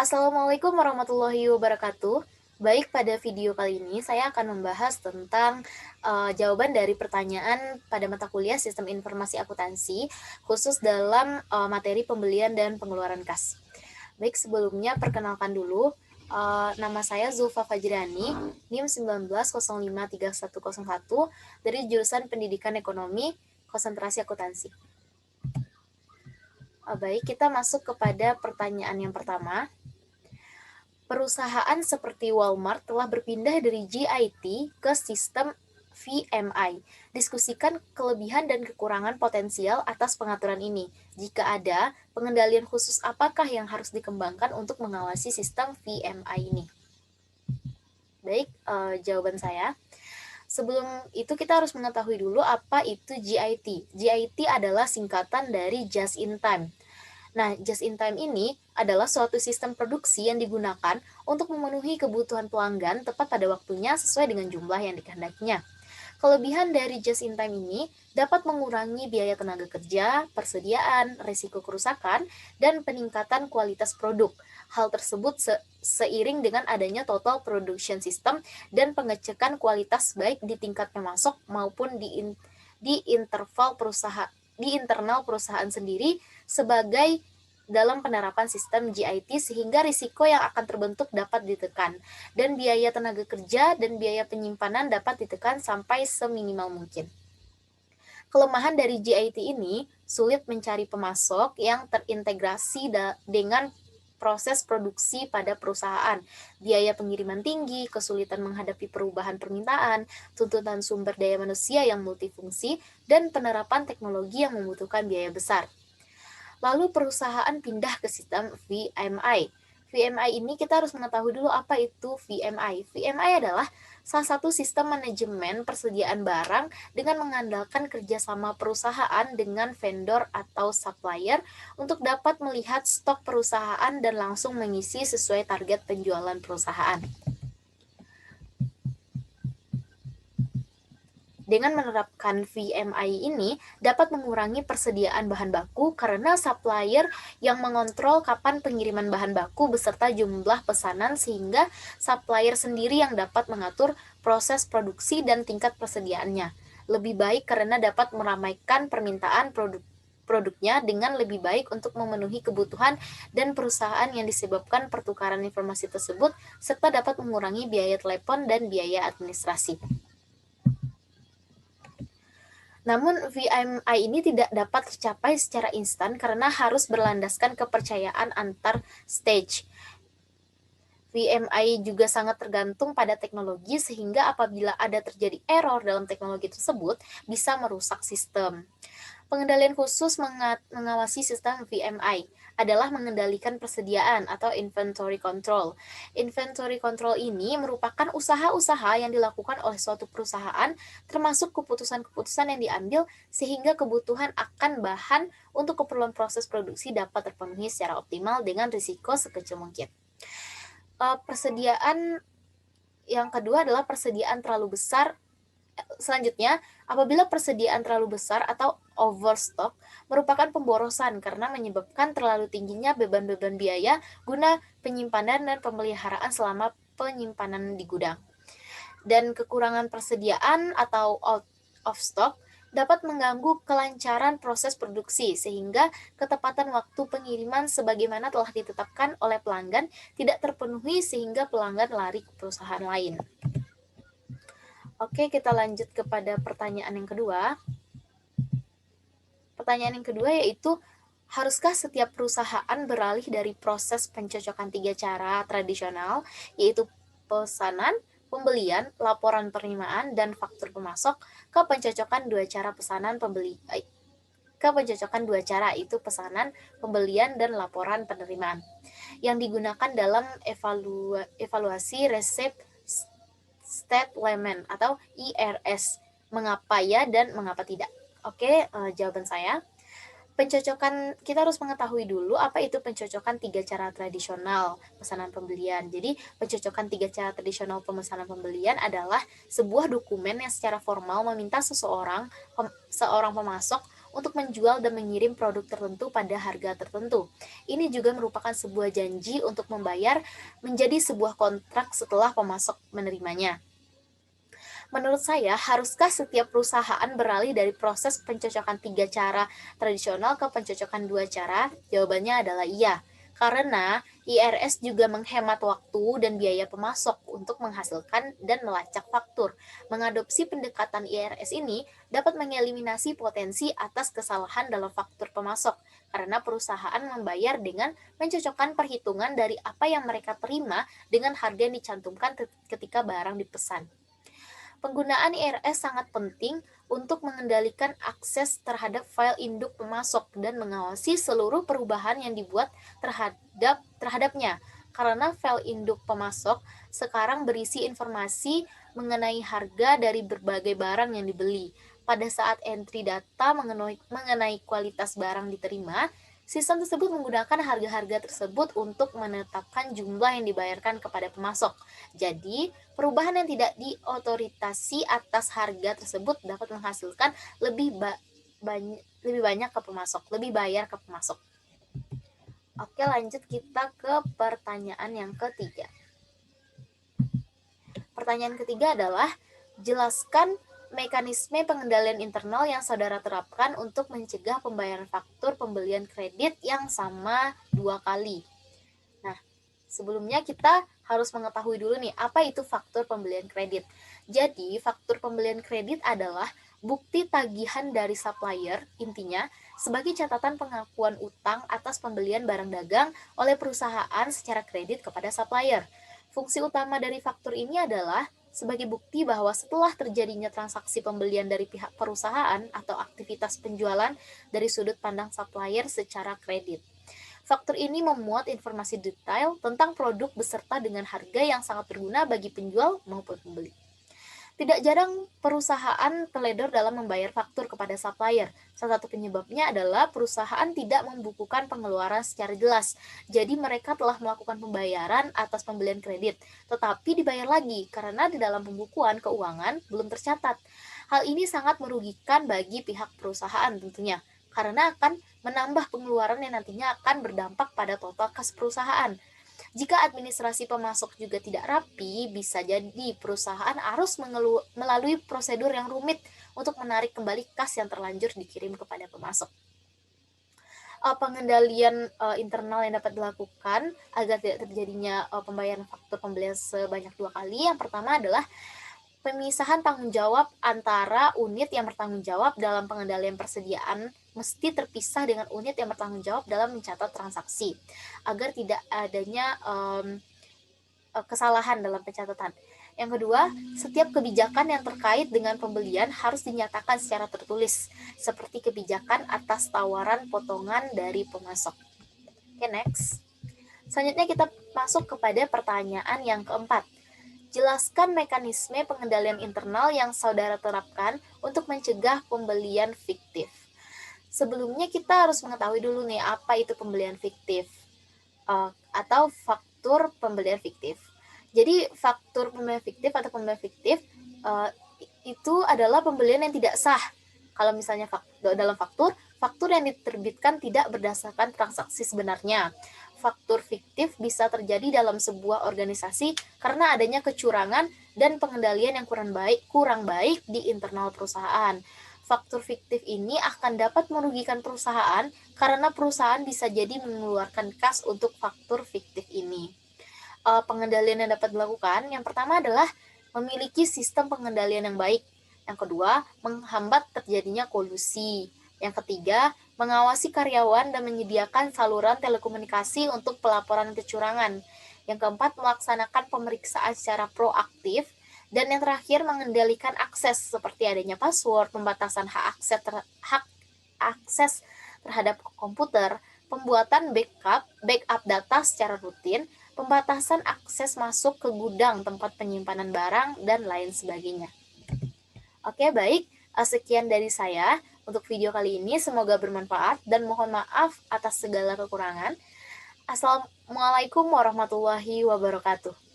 Assalamualaikum warahmatullahi wabarakatuh. Baik, pada video kali ini saya akan membahas tentang jawaban dari pertanyaan pada mata kuliah Sistem Informasi Akuntansi, khusus dalam materi pembelian dan pengeluaran kas. Baik, sebelumnya perkenalkan dulu, nama saya Zulfa Fajrani, NIM 19053101 dari jurusan Pendidikan Ekonomi, konsentrasi akuntansi. Baik, kita masuk kepada pertanyaan yang pertama. Perusahaan seperti Walmart telah berpindah dari GIT ke sistem VMI. Diskusikan kelebihan dan kekurangan potensial atas pengaturan ini. Jika ada, pengendalian khusus apakah yang harus dikembangkan untuk mengawasi sistem VMI ini? Baik, jawaban saya. Sebelum itu kita harus mengetahui dulu apa itu GIT. GIT adalah singkatan dari Just in Time. Nah, just in time ini adalah suatu sistem produksi yang digunakan untuk memenuhi kebutuhan pelanggan tepat pada waktunya sesuai dengan jumlah yang dikehendakinya. Kelebihan dari just in time ini dapat mengurangi biaya tenaga kerja, persediaan, risiko kerusakan, dan peningkatan kualitas produk. Hal tersebut seiring dengan adanya total production system dan pengecekan kualitas baik di tingkat pemasok maupun di internal perusahaan sendiri sebagai dalam penerapan sistem GIT sehingga risiko yang akan terbentuk dapat ditekan dan biaya tenaga kerja dan biaya penyimpanan dapat ditekan sampai seminimal mungkin. Kelemahan dari GIT ini sulit mencari pemasok yang terintegrasi dengan proses produksi pada perusahaan, biaya pengiriman tinggi, kesulitan menghadapi perubahan permintaan, tuntutan sumber daya manusia yang multifungsi, dan penerapan teknologi yang membutuhkan biaya besar. Lalu perusahaan pindah ke sistem VMI. VMI ini kita harus mengetahui dulu apa itu VMI. VMI adalah salah satu sistem manajemen persediaan barang dengan mengandalkan kerjasama perusahaan dengan vendor atau supplier untuk dapat melihat stok perusahaan dan langsung mengisi sesuai target penjualan perusahaan. Dengan menerapkan VMI ini dapat mengurangi persediaan bahan baku karena supplier yang mengontrol kapan pengiriman bahan baku beserta jumlah pesanan sehingga supplier sendiri yang dapat mengatur proses produksi dan tingkat persediaannya. Lebih baik karena dapat meramaikan permintaan produknya dengan lebih baik untuk memenuhi kebutuhan dan perusahaan yang disebabkan pertukaran informasi tersebut serta dapat mengurangi biaya telepon dan biaya administrasi. Namun VMI ini tidak dapat tercapai secara instan karena harus berlandaskan kepercayaan antar stage. VMI juga sangat tergantung pada teknologi sehingga apabila ada terjadi error dalam teknologi tersebut bisa merusak sistem. Pengendalian khusus mengawasi sistem VMI adalah mengendalikan persediaan atau inventory control. Inventory control ini merupakan usaha-usaha yang dilakukan oleh suatu perusahaan termasuk keputusan-keputusan yang diambil sehingga kebutuhan akan bahan untuk keperluan proses produksi dapat terpenuhi secara optimal dengan risiko sekecil mungkin. Persediaan yang kedua adalah persediaan terlalu besar. Selanjutnya, apabila persediaan terlalu besar atau overstock merupakan pemborosan karena menyebabkan terlalu tingginya beban-beban biaya guna penyimpanan dan pemeliharaan selama penyimpanan di gudang. Dan kekurangan persediaan atau out of stock dapat mengganggu kelancaran proses produksi sehingga ketepatan waktu pengiriman sebagaimana telah ditetapkan oleh pelanggan tidak terpenuhi sehingga pelanggan lari ke perusahaan lain. Oke, kita lanjut kepada pertanyaan yang kedua. Pertanyaan yang kedua yaitu, haruskah setiap perusahaan beralih dari proses pencocokan 3 cara tradisional, yaitu pesanan, pembelian, laporan penerimaan, dan faktur pemasok, ke pencocokan 2 cara yaitu pesanan, pembelian, dan laporan penerimaan, yang digunakan dalam evaluasi resep statement atau IRS. Mengapa ya dan mengapa tidak? Oke, jawaban saya. Kita harus mengetahui dulu apa itu pencocokan 3 cara tradisional pesanan pembelian. Jadi, pencocokan 3 cara tradisional pemesanan pembelian adalah sebuah dokumen yang secara formal meminta seorang pemasok untuk menjual dan mengirim produk tertentu pada harga tertentu. Ini juga merupakan sebuah janji untuk membayar menjadi sebuah kontrak setelah pemasok menerimanya. Menurut saya, haruskah setiap perusahaan beralih dari proses pencocokan 3 cara tradisional ke pencocokan 2 cara? Jawabannya adalah iya. Karena IRS juga menghemat waktu dan biaya pemasok untuk menghasilkan dan melacak faktur. Mengadopsi pendekatan IRS ini dapat mengeliminasi potensi atas kesalahan dalam faktur pemasok, karena perusahaan membayar dengan mencocokkan perhitungan dari apa yang mereka terima dengan harga yang dicantumkan ketika barang dipesan. Penggunaan IRS sangat penting untuk mengendalikan akses terhadap file induk pemasok dan mengawasi seluruh perubahan yang dibuat terhadapnya. Karena file induk pemasok sekarang berisi informasi mengenai harga dari berbagai barang yang dibeli. Pada saat entry data mengenai kualitas barang diterima, sistem tersebut menggunakan harga-harga tersebut untuk menetapkan jumlah yang dibayarkan kepada pemasok. Jadi, perubahan yang tidak diotoritasi atas harga tersebut dapat menghasilkan lebih banyak ke pemasok, lebih bayar ke pemasok. Oke, lanjut kita ke pertanyaan yang ketiga. Pertanyaan ketiga adalah, jelaskan mekanisme pengendalian internal yang saudara terapkan untuk mencegah pembayaran faktur pembelian kredit yang sama 2 kali. Nah, sebelumnya kita harus mengetahui dulu nih, apa itu faktur pembelian kredit. Jadi, faktur pembelian kredit adalah bukti tagihan dari supplier, intinya sebagai catatan pengakuan utang atas pembelian barang dagang oleh perusahaan secara kredit kepada supplier. Fungsi utama dari faktur ini adalah sebagai bukti bahwa setelah terjadinya transaksi pembelian dari pihak perusahaan atau aktivitas penjualan dari sudut pandang supplier secara kredit. Faktur ini memuat informasi detail tentang produk beserta dengan harga yang sangat berguna bagi penjual maupun pembeli. Tidak jarang perusahaan teledor dalam membayar faktur kepada supplier. Salah satu penyebabnya adalah perusahaan tidak membukukan pengeluaran secara jelas. Jadi mereka telah melakukan pembayaran atas pembelian kredit, tetapi dibayar lagi karena di dalam pembukuan keuangan belum tercatat. Hal ini sangat merugikan bagi pihak perusahaan tentunya, karena akan menambah pengeluaran yang nantinya akan berdampak pada total kas perusahaan. Jika administrasi pemasok juga tidak rapi, bisa jadi perusahaan harus melalui prosedur yang rumit untuk menarik kembali kas yang terlanjur dikirim kepada pemasok. Pengendalian internal yang dapat dilakukan agar tidak terjadinya pembayaran faktur pembelian sebanyak 2 kali. Yang pertama adalah pemisahan tanggung jawab antara unit yang bertanggung jawab dalam pengendalian persediaan mesti terpisah dengan unit yang bertanggung jawab dalam mencatat transaksi, agar tidak adanya kesalahan dalam pencatatan. Yang kedua, setiap kebijakan yang terkait dengan pembelian harus dinyatakan secara tertulis, seperti kebijakan atas tawaran potongan dari pemasok. Oke, next. Selanjutnya kita masuk kepada pertanyaan yang keempat. Jelaskan mekanisme pengendalian internal yang saudara terapkan untuk mencegah pembelian fiktif. Sebelumnya kita harus mengetahui dulu nih, apa itu pembelian fiktif atau faktur pembelian fiktif. Jadi faktur pembelian fiktif atau pembelian fiktif itu adalah pembelian yang tidak sah. Kalau misalnya dalam faktur yang diterbitkan tidak berdasarkan transaksi sebenarnya. Faktur fiktif bisa terjadi dalam sebuah organisasi karena adanya kecurangan dan pengendalian yang kurang baik di internal perusahaan. Faktur fiktif ini akan dapat merugikan perusahaan karena perusahaan bisa jadi mengeluarkan kas untuk faktur fiktif ini. Pengendalian yang dapat dilakukan, yang pertama adalah memiliki sistem pengendalian yang baik. Yang kedua, menghambat terjadinya kolusi. Yang ketiga, mengawasi karyawan dan menyediakan saluran telekomunikasi untuk pelaporan kecurangan. Yang keempat, melaksanakan pemeriksaan secara proaktif. Dan yang terakhir, mengendalikan akses seperti adanya password, pembatasan hak akses terhadap komputer, pembuatan backup data secara rutin, pembatasan akses masuk ke gudang tempat penyimpanan barang, dan lain sebagainya. Oke, baik. Sekian dari saya untuk video kali ini. Semoga bermanfaat dan mohon maaf atas segala kekurangan. Assalamualaikum warahmatullahi wabarakatuh.